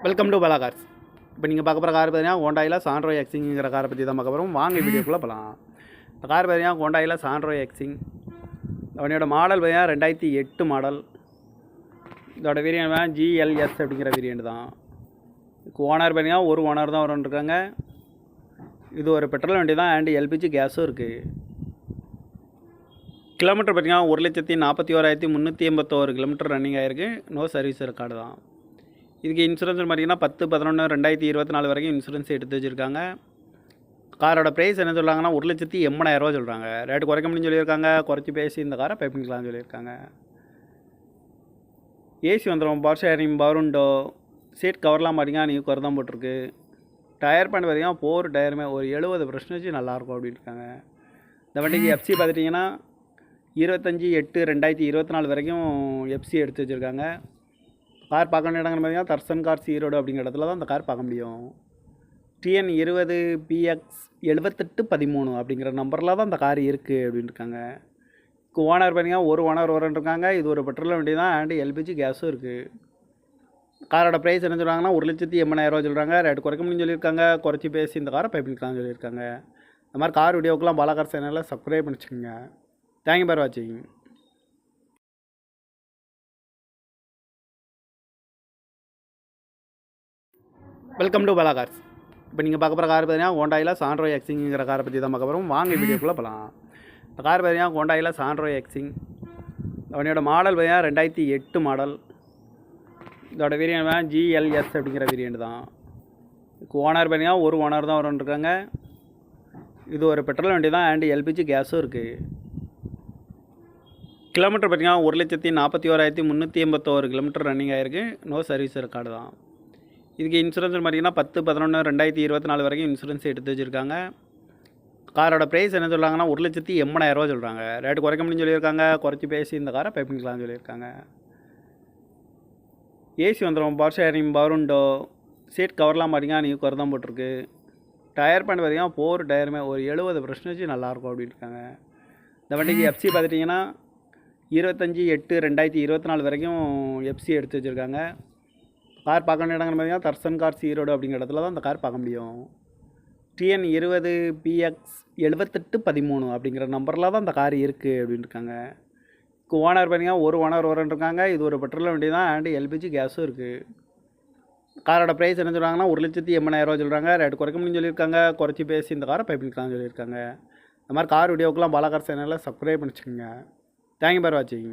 Welcome to பலா cars. இப்போ நீங்கள் பார்க்க போகிற கார் பார்த்தீங்கன்னா ஹோண்டாயில் சாண்ட்ரோ எக்ஸிங்கிற காரை பற்றி தான் பார்க்க போகிறோம். வாங்க வீடியோக்குள்ளே போகலாம். இந்த கார் பார்த்தீங்கன்னா ஹோண்டாயில் சாண்ட்ரோ எக்ஸிங். அவனோட மாடல் பார்த்தீங்கன்னா 2008 மாடல். இதோட வேரியன்ட் பார்த்தீங்கன்னா GLS அப்படிங்கிற வேரியன்ட் தான். ஓனர் பார்த்தீங்கன்னா ஒரு ஓனர் தான் வரும்ன்ருக்காங்க. இது ஒரு பெட்ரோல் வண்டி தான் அண்ட் LPG கேஸும் இருக்குது. கிலோமீட்டர் பார்த்தீங்கன்னா 1,41,381 கிலோமீட்டர் ரன்னிங் ஆகிருக்கு. நோ சர்வீஸ் ரெக்கார்டு தான். இதுக்கு இன்சூரன்ஸ் பார்த்தீங்கன்னா 10/11/2024 வரைக்கும் இன்சூரன்ஸ் எடுத்து வச்சுருக்காங்க. காரோட ப்ரைஸ் என்ன சொல்கிறாங்கன்னா 1,80,000 சொல்கிறாங்க. ரேட்டு குறைக்க முடியும்னு சொல்லியிருக்காங்க. குறைச்சி பேசி இந்த காரை பை பண்ணிக்கலாம்னு சொல்லியிருக்காங்க. ஏசி வந்துடும், power steering, power window, seat கவர்லாம் பார்த்தீங்கன்னா நீங்கள் குறை தான் போட்டிருக்கு. டயர் பேண்ட் பார்த்தீங்கன்னா 4 டயருமே ஒரு 70% நல்லாயிருக்கும் அப்படின்ட்டுருக்காங்க. இந்த வண்டிக்கு FC பார்த்துட்டிங்கன்னா 25/8/2024 வரைக்கும் FC எடுத்து வச்சுருக்காங்க. கார் பார்க்க வேண்டிய இடங்கள் பார்த்தீங்கன்னா தர்சன் கார்ஸ் ஈரோடு அப்படிங்கிற இடத்துல தான் அந்த கார் பார்க்க முடியும். TN 20PX 7813 அப்படிங்கிற நம்பரில் தான் அந்த கார் இருக்குது அப்படின்னு இருக்காங்க. ஓனர் பார்த்தீங்கன்னா ஒரு ஓனர் வரன்ட்ருக்காங்க. இது ஒரு பெட்ரோல் வண்டி தான் அண்ட் LPG கேஸும் இருக்குது. காரோட ப்ரைஸ் என்ன சொல்கிறாங்கன்னா 1,80,000 சொல்கிறாங்க. ரேட்டு குறைக்க முடியும்னு சொல்லியிருக்காங்க. குறைச்சி பேசி இந்த காரை பை பண்ணிக்கலாம்னு சொல்லியிருக்காங்க. இந்த மாதிரி கார் வீடியோக்கெலாம் பாலா கார் சேனலில் சப்ஸ்கிரைப் பண்ணிச்சுக்கோங்க. தேங்க்யூ ஃபார் வாட்சிங். வெல்கம் டு பலா கார்ஸ். இப்போ நீங்கள் பார்க்க போகிற கார் பார்த்தீங்கன்னா ஹோண்டாயில் சாண்ட்ரோ எக்ஸிங்கிற காரை பற்றி தான் பார்க்க போகிறோம். வாங்க வீடியோக்குள்ளே போகலாம். இந்த கார் பார்த்தீங்கன்னா ஹோண்டாயில் சாண்ட்ரோ எக்ஸிங். அவனோட மாடல் பார்த்தீங்கன்னா 2008 மாடல். இதோட வேரியன்ட் பார்த்தீங்கன்னா GLS அப்படிங்கிற வேரியன்ட் தான். ஓனர் பார்த்தீங்கன்னா ஒரு ஓனர் தான் வரும்ன்ருக்காங்க. இது ஒரு பெட்ரோல் வண்டி தான் அண்ட் LPG கேஸும் இருக்குது. கிலோமீட்டர் பார்த்தீங்கன்னா 1,41,381 கிலோமீட்டர் ரன்னிங் ஆகிருக்கு. நோ சர்வீஸ் ரெக்கார்டு தான். இதுக்கு இன்சூரன்ஸ் பார்த்தீங்கன்னா 10/11/2024 வரைக்கும் இன்சூரன்ஸ் எடுத்து வச்சுருக்காங்க. காரோட ப்ரைஸ் என்ன சொல்கிறாங்கன்னா 1,80,000 சொல்கிறாங்க. ரேட்டு குறைக்க முடியும்னு சொல்லியிருக்காங்க. குறைச்சி பேசி இந்த காரை பை பண்ணிக்கலாம்னு சொல்லியிருக்காங்க. ஏசி வந்துடும், power steering, power window, seat கவர்லாம் பார்த்தீங்கன்னா நீங்கள் குறை தான் போட்டிருக்கு. டயர் பேண்ட் பார்த்தீங்கன்னா 4 டயருமே ஒரு 70% நல்லாயிருக்கும் அப்படின்ட்டுருக்காங்க. இந்த வண்டிக்கு FC பார்த்துட்டிங்கன்னா 25/8/2024 வரைக்கும் FC எடுத்து வச்சுருக்காங்க. கார் பார்க்க வேண்டிய இடங்கள் பார்த்தீங்கன்னா தர்சன் கார்ஸ் ஈரோடு அப்படிங்கிற இடத்துல தான் அந்த கார் பார்க்க முடியும். TN 20PX 7813 அப்படிங்கிற நம்பரில் தான் அந்த கார் இருக்குது அப்படின்னு இருக்காங்க. ஓனர் பார்த்தீங்கன்னா ஒரு ஓனர் வரன்ட்ருக்காங்க. இது ஒரு பெட்ரோல் வண்டி தான் அண்ட் LPG கேஸும் இருக்குது. காரோட ப்ரைஸ் என்ன சொல்கிறாங்கன்னா 1,80,000 சொல்கிறாங்க. ரேட்டு குறைக்க முடியும்னு சொல்லியிருக்காங்க. குறைச்சி பேசி இந்த காரை பை பண்ணிக்கலாம்னு சொல்லியிருக்காங்க. இந்த மாதிரி கார் வீடியோக்கெலாம் பாலா கார் சேனலில் சப்ஸ்கிரைப் பண்ணிச்சுக்கோங்க. தேங்க்யூ ஃபார் வாட்சிங்.